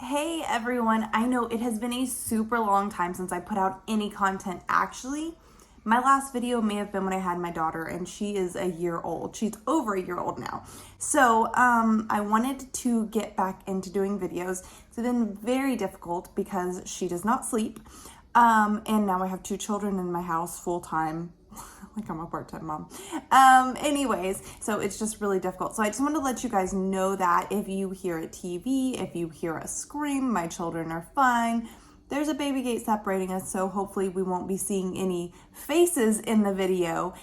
Hey everyone, I know it has been a super long time since I put out any content. Actually, my last video may have been when I had my daughter, and she is a year old. She's over a year old now. So I wanted to get back into doing videos. It's been very difficult because she does not sleep. And now I have two children in my house full time. Like I'm a part-time mom. Anyways, so it's just really difficult. So I just wanted to let you guys know that if you hear a TV, if you hear a scream, my children are fine. There's a baby gate separating us, so hopefully we won't be seeing any faces in the video.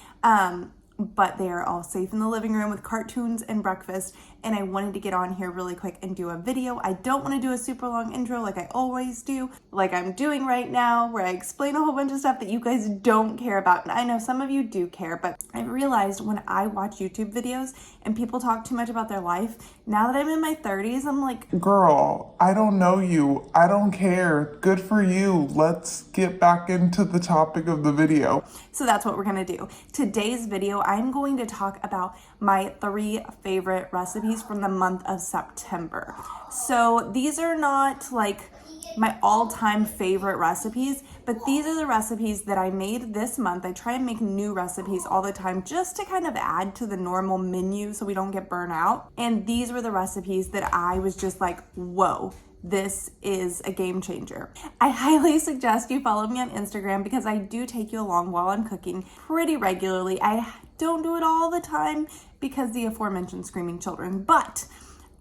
But they are all safe in the living room with cartoons and breakfast. And I wanted to get on here really quick and do a video. I don't want to do a super long intro like I always do, like I'm doing right now, where I explain a whole bunch of stuff that you guys don't care about. And I know some of you do care, but I realized when I watch YouTube videos and people talk too much about their life, now that I'm in my 30s, I'm like, girl, I don't know you. I don't care. Good for you. Let's get back into the topic of the video. So that's what we're gonna do. Today's video, I'm going to talk about my 3 favorite recipes from the month of September. So these are not like my all-time favorite recipes, but these are the recipes that I made this month. I try and make new recipes all the time just to kind of add to the normal menu so we don't get burnt out. And these were the recipes that I was just like, whoa, this is a game changer. I highly suggest you follow me on Instagram because I do take you along while I'm cooking pretty regularly. I don't do it all the time because the aforementioned screaming children, but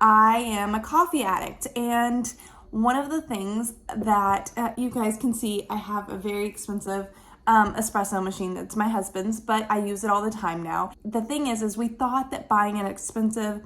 I am a coffee addict, and one of the things that you guys can see, I have a very expensive espresso machine. That's my husband's, but I use it all the time now. The thing is we thought that buying an expensive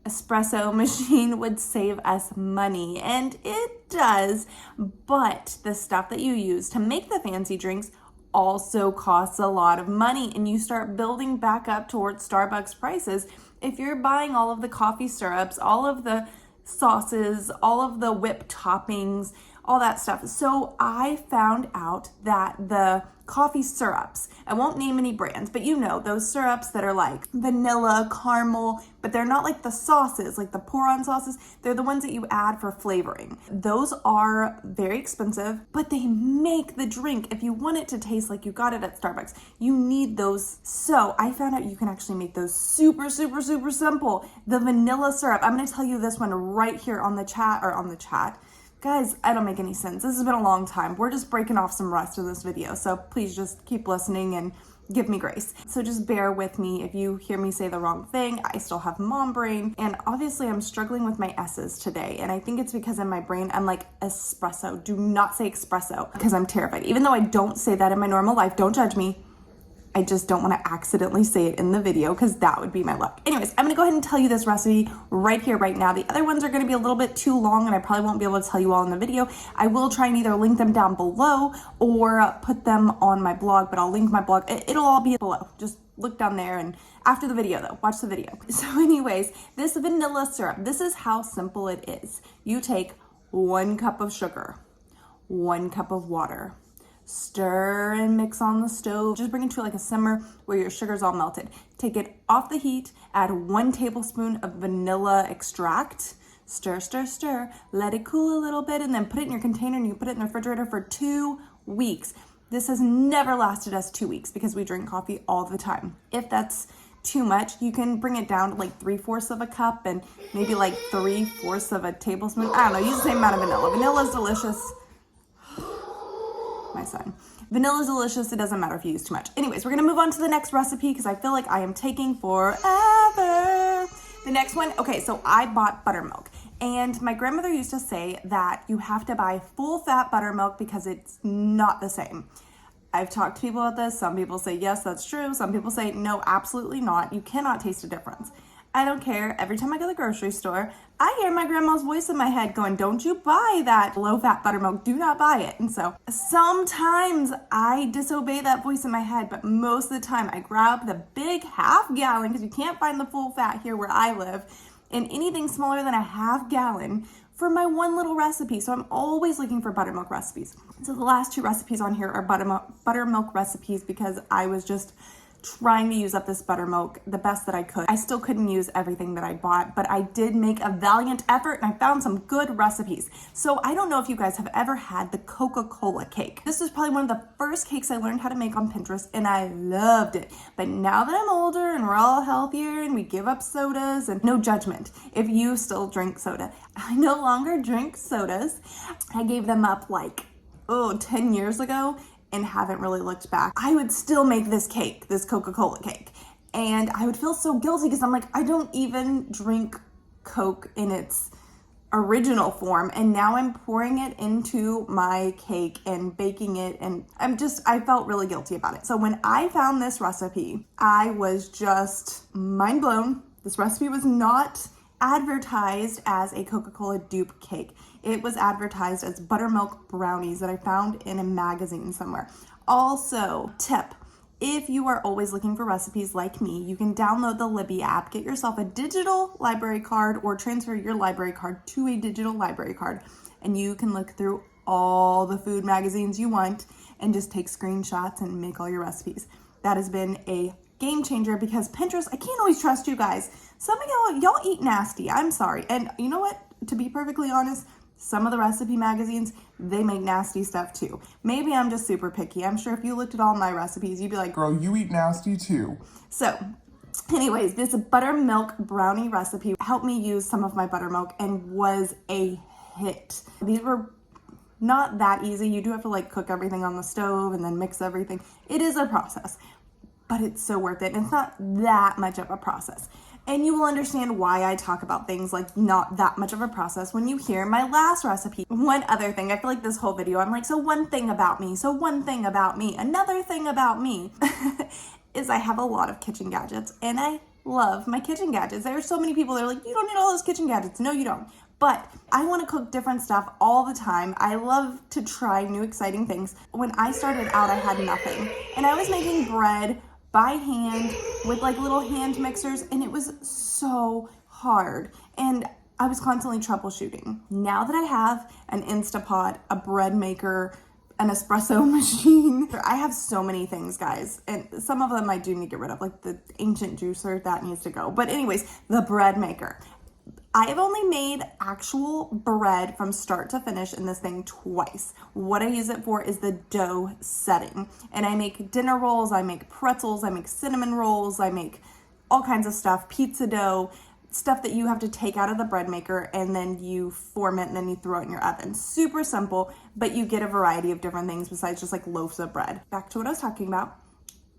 espresso machine would save us money, and it does, but the stuff that you use to make the fancy drinks also costs a lot of money, and you start building back up towards Starbucks prices if you're buying all of the coffee syrups, all of the sauces, all of the whipped toppings, all that stuff. So I found out that the coffee syrups, I won't name any brands, but you know, those syrups that are like vanilla, caramel, but they're not like the sauces, like the pour-on sauces. They're the ones that you add for flavoring. Those are very expensive, but they make the drink. If you want it to taste like you got it at Starbucks, you need those. So I found out you can actually make those super, super, super simple. The vanilla syrup, I'm gonna tell you this one right here on the chat. Guys, I don't make any sense. This has been a long time. We're just breaking off some rust in this video, so please just keep listening and give me grace. So just bear with me if you hear me say the wrong thing. I still have mom brain, and obviously I'm struggling with my S's today, and I think it's because in my brain I'm like, espresso. Do not say espresso, because I'm terrified. Even though I don't say that in my normal life, don't judge me. I just don't want to accidentally say it in the video because that would be my luck. Anyways, I'm going to go ahead and tell you this recipe right here, right now. The other ones are going to be a little bit too long and I probably won't be able to tell you all in the video. I will try and either link them down below or put them on my blog, but I'll link my blog. It'll all be below. Just look down there, and after the video though, watch the video. So anyways, this vanilla syrup, this is how simple it is. You take 1 cup of sugar, 1 cup of water, stir and mix on the stove. Just bring it to like a simmer where your sugar's all melted. Take it off the heat, add 1 tablespoon of vanilla extract, stir, stir, stir, let it cool a little bit, and then put it in your container and you put it in the refrigerator for 2 weeks. This has never lasted us 2 weeks because we drink coffee all the time. If that's too much, you can bring it down to like 3/4 of a cup and maybe like 3/4 of a tablespoon. I don't know, use the same amount of vanilla. Vanilla is delicious. My son. Vanilla is delicious. It doesn't matter if you use too much. Anyways, we're going to move on to the next recipe because I feel like I am taking forever. The next one, okay, so I bought buttermilk. And my grandmother used to say that you have to buy full fat buttermilk because it's not the same. I've talked to people about this. Some people say, yes, that's true. Some people say, no, absolutely not. You cannot taste a difference. I don't care. Every time I go to the grocery store, I hear my grandma's voice in my head going, don't you buy that low-fat buttermilk. Do not buy it. And so sometimes I disobey that voice in my head, but most of the time I grab the big half-gallon because you can't find the full fat here where I live, and anything smaller than a half-gallon for my one little recipe. So I'm always looking for buttermilk recipes. So the last 2 recipes on here are buttermilk recipes because I was just trying to use up this buttermilk the best that I could. I still couldn't use everything that I bought, but I did make a valiant effort and I found some good recipes. So I don't know if you guys have ever had the Coca-Cola cake. This was probably one of the first cakes I learned how to make on Pinterest and I loved it. But now that I'm older and we're all healthier and we give up sodas, and no judgment if you still drink soda, I no longer drink sodas. I gave them up like 10 years ago and haven't really looked back. I would still make this cake, this Coca-Cola cake, and I would feel so guilty because I'm like, I don't even drink Coke in its original form, and now I'm pouring it into my cake and baking it, and I felt really guilty about it. So when I found this recipe, I was just mind blown. This recipe was not advertised as a Coca-Cola dupe cake. It was advertised as buttermilk brownies that I found in a magazine somewhere. Also, tip, if you are always looking for recipes like me, you can download the Libby app, get yourself a digital library card or transfer your library card to a digital library card, and you can look through all the food magazines you want and just take screenshots and make all your recipes. That has been a game changer because Pinterest, I can't always trust you guys. Some of y'all eat nasty. I'm sorry. And you know what? To be perfectly honest, some of the recipe magazines, they make nasty stuff too. Maybe I'm just super picky. I'm sure if you looked at all my recipes, you'd be like, Girl, you eat nasty too. So anyways, this buttermilk brownie recipe helped me use some of my buttermilk and was a hit. These were not that easy. You do have to like cook everything on the stove and then mix everything. It is a process, but it's so worth it. And it's not that much of a process. And you will understand why I talk about things like not that much of a process when you hear my last recipe. One other thing, I feel like this whole video, I'm like, so one thing about me, another thing about me, is I have a lot of kitchen gadgets and I love my kitchen gadgets. There are so many people that are like, you don't need all those kitchen gadgets. No, you don't. But I want to cook different stuff all the time. I love to try new exciting things. When I started out, I had nothing. And I was making bread by hand with like little hand mixers, and it was so hard. And I was constantly troubleshooting. Now that I have an Instapot, a bread maker, an espresso machine, I have so many things, guys. And some of them I do need to get rid of, like the ancient juicer, that needs to go. But anyways, the bread maker. I have only made actual bread from start to finish in this thing twice. What I use it for is the dough setting. And I make dinner rolls, I make pretzels, I make cinnamon rolls, I make all kinds of stuff, pizza dough, stuff that you have to take out of the bread maker and then you form it and then you throw it in your oven. Super simple, but you get a variety of different things besides just like loaves of bread. Back to what I was talking about.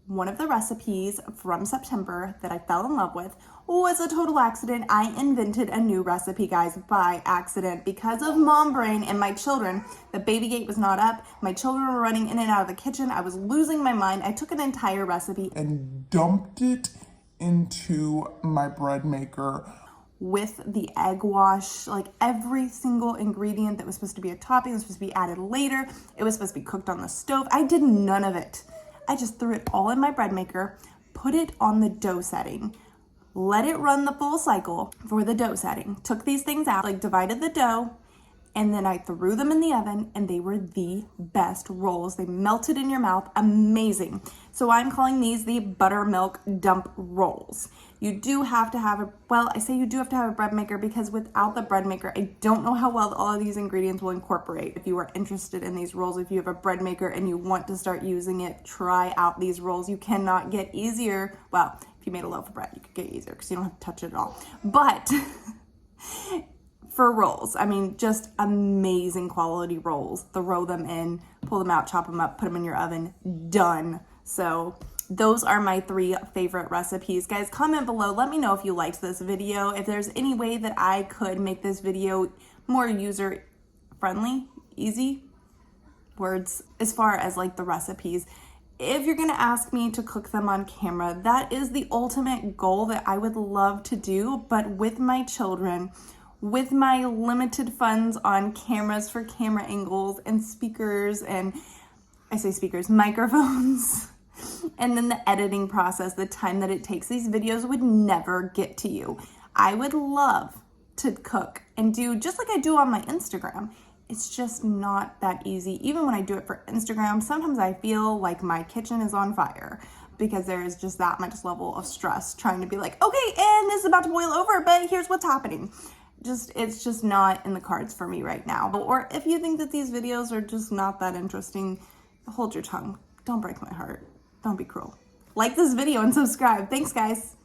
One of the recipes from September that I fell in love with was a total accident. I invented a new recipe, guys, by accident because of mom brain and my children. The baby gate was not up. My children were running in and out of the kitchen. I was losing my mind. I took an entire recipe and dumped it into my bread maker with the egg wash, like every single ingredient that was supposed to be a topping was supposed to be added later. It was supposed to be cooked on the stove. I did none of it. I just threw it all in my bread maker, put it on the dough setting, let it run the full cycle for the dough setting, took these things out, like divided the dough, and then I threw them in the oven and they were the best rolls. They melted in your mouth, amazing. So I'm calling these the buttermilk dump rolls. You do have to have you do have to have a bread maker because without the bread maker, I don't know how well all of these ingredients will incorporate. If you are interested in these rolls, if you have a bread maker and you want to start using it, try out these rolls. You cannot get easier. Well, if you made a loaf of bread, you could get easier because you don't have to touch it at all. But for rolls, I mean, just amazing quality rolls. Throw them in, pull them out, chop them up, put them in your oven, done. So those are my 3 favorite recipes. Guys, comment below. Let me know if you liked this video. If there's any way that I could make this video more user-friendly, easy words, as far as like the recipes. If you're gonna ask me to cook them on camera, that is the ultimate goal that I would love to do, but with my children, with my limited funds on cameras for camera angles and speakers, and I say speakers, microphones, and then the editing process, the time that it takes, these videos would never get to you. I would love to cook and do just like I do on my Instagram. It's just not that easy. Even when I do it for Instagram, sometimes I feel like my kitchen is on fire. because there is just that much level of stress trying to be like, okay, and this is about to boil over, but here's what's happening. It's just not in the cards for me right now. Or if you think that these videos are just not that interesting, hold your tongue. Don't break my heart. Don't be cruel. Like this video and subscribe. Thanks, guys.